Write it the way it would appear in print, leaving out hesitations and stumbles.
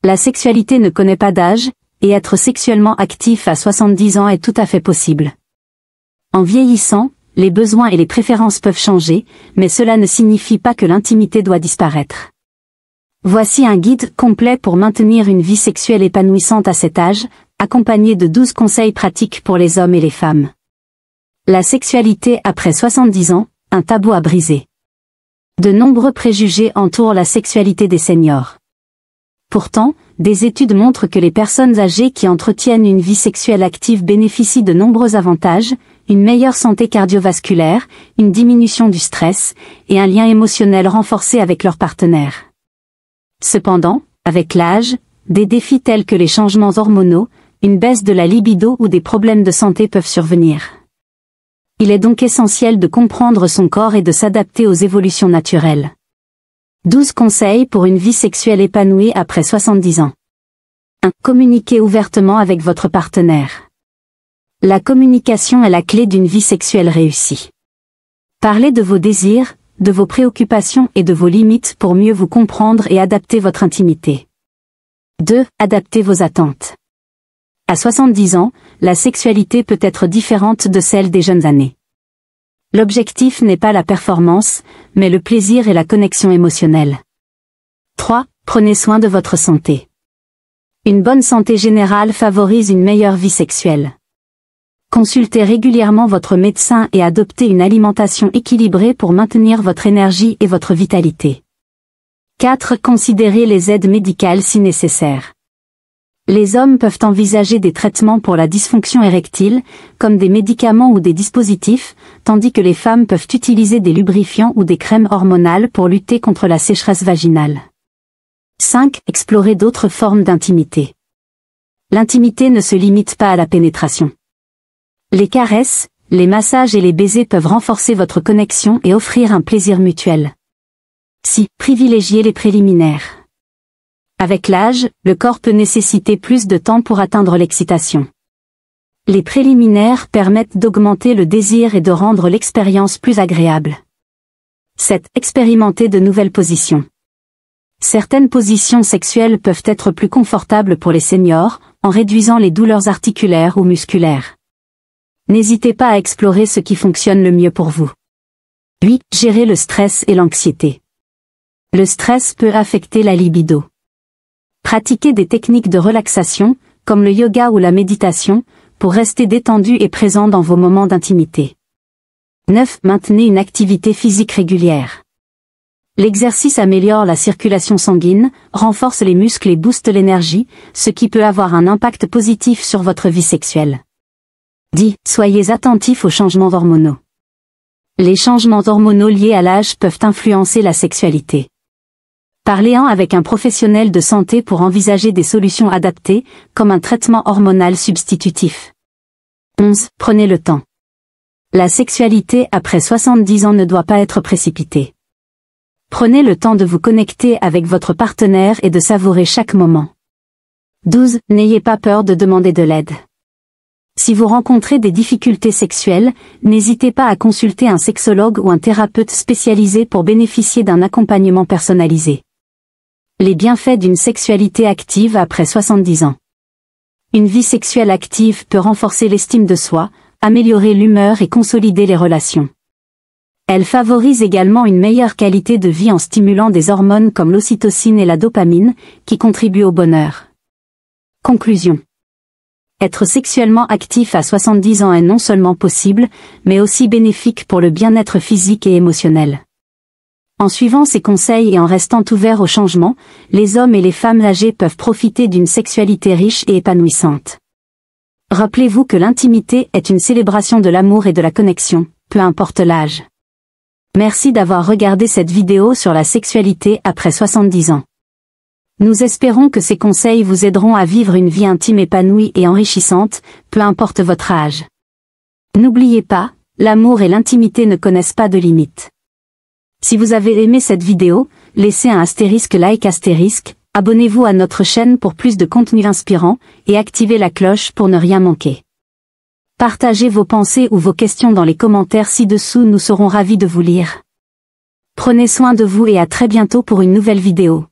La sexualité ne connaît pas d'âge, et être sexuellement actif à 70 ans est tout à fait possible. En vieillissant, les besoins et les préférences peuvent changer, mais cela ne signifie pas que l'intimité doit disparaître. Voici un guide complet pour maintenir une vie sexuelle épanouissante à cet âge, accompagné de 12 conseils pratiques pour les hommes et les femmes. La sexualité après 70 ans, un tabou à briser. De nombreux préjugés entourent la sexualité des seniors. Pourtant, des études montrent que les personnes âgées qui entretiennent une vie sexuelle active bénéficient de nombreux avantages, une meilleure santé cardiovasculaire, une diminution du stress, et un lien émotionnel renforcé avec leur partenaire. Cependant, avec l'âge, des défis tels que les changements hormonaux, une baisse de la libido ou des problèmes de santé peuvent survenir. Il est donc essentiel de comprendre son corps et de s'adapter aux évolutions naturelles. 12 conseils pour une vie sexuelle épanouie après 70 ans. 1. Communiquez ouvertement avec votre partenaire. La communication est la clé d'une vie sexuelle réussie. Parlez de vos désirs, de vos préoccupations et de vos limites pour mieux vous comprendre et adapter votre intimité. 2. Adaptez vos attentes. À 70 ans, la sexualité peut être différente de celle des jeunes années. L'objectif n'est pas la performance, mais le plaisir et la connexion émotionnelle. 3. Prenez soin de votre santé. Une bonne santé générale favorise une meilleure vie sexuelle. Consultez régulièrement votre médecin et adoptez une alimentation équilibrée pour maintenir votre énergie et votre vitalité. 4. Considérez les aides médicales si nécessaire. Les hommes peuvent envisager des traitements pour la dysfonction érectile, comme des médicaments ou des dispositifs, tandis que les femmes peuvent utiliser des lubrifiants ou des crèmes hormonales pour lutter contre la sécheresse vaginale. 5. Explorer d'autres formes d'intimité. L'intimité ne se limite pas à la pénétration. Les caresses, les massages et les baisers peuvent renforcer votre connexion et offrir un plaisir mutuel. 6. Privilégiez les préliminaires. Avec l'âge, le corps peut nécessiter plus de temps pour atteindre l'excitation. Les préliminaires permettent d'augmenter le désir et de rendre l'expérience plus agréable. 7. Expérimentez de nouvelles positions. Certaines positions sexuelles peuvent être plus confortables pour les seniors, en réduisant les douleurs articulaires ou musculaires. N'hésitez pas à explorer ce qui fonctionne le mieux pour vous. 8. Gérer le stress et l'anxiété. Le stress peut affecter la libido. Pratiquez des techniques de relaxation, comme le yoga ou la méditation, pour rester détendu et présent dans vos moments d'intimité. 9. Maintenez une activité physique régulière. L'exercice améliore la circulation sanguine, renforce les muscles et booste l'énergie, ce qui peut avoir un impact positif sur votre vie sexuelle. 10. Soyez attentif aux changements hormonaux. Les changements hormonaux liés à l'âge peuvent influencer la sexualité. Parlez-en avec un professionnel de santé pour envisager des solutions adaptées, comme un traitement hormonal substitutif. 11. Prenez le temps. La sexualité après 70 ans ne doit pas être précipitée. Prenez le temps de vous connecter avec votre partenaire et de savourer chaque moment. 12. N'ayez pas peur de demander de l'aide. Si vous rencontrez des difficultés sexuelles, n'hésitez pas à consulter un sexologue ou un thérapeute spécialisé pour bénéficier d'un accompagnement personnalisé. Les bienfaits d'une sexualité active après 70 ans. Une vie sexuelle active peut renforcer l'estime de soi, améliorer l'humeur et consolider les relations. Elle favorise également une meilleure qualité de vie en stimulant des hormones comme l'ocytocine et la dopamine, qui contribuent au bonheur. Conclusion. Être sexuellement actif à 70 ans est non seulement possible, mais aussi bénéfique pour le bien-être physique et émotionnel. En suivant ces conseils et en restant ouverts aux changements, les hommes et les femmes âgées peuvent profiter d'une sexualité riche et épanouissante. Rappelez-vous que l'intimité est une célébration de l'amour et de la connexion, peu importe l'âge. Merci d'avoir regardé cette vidéo sur la sexualité après 70 ans. Nous espérons que ces conseils vous aideront à vivre une vie intime épanouie et enrichissante, peu importe votre âge. N'oubliez pas, l'amour et l'intimité ne connaissent pas de limites. Si vous avez aimé cette vidéo, laissez un like, abonnez-vous à notre chaîne pour plus de contenu inspirant, et activez la cloche pour ne rien manquer. Partagez vos pensées ou vos questions dans les commentaires ci-dessous, nous serons ravis de vous lire. Prenez soin de vous et à très bientôt pour une nouvelle vidéo.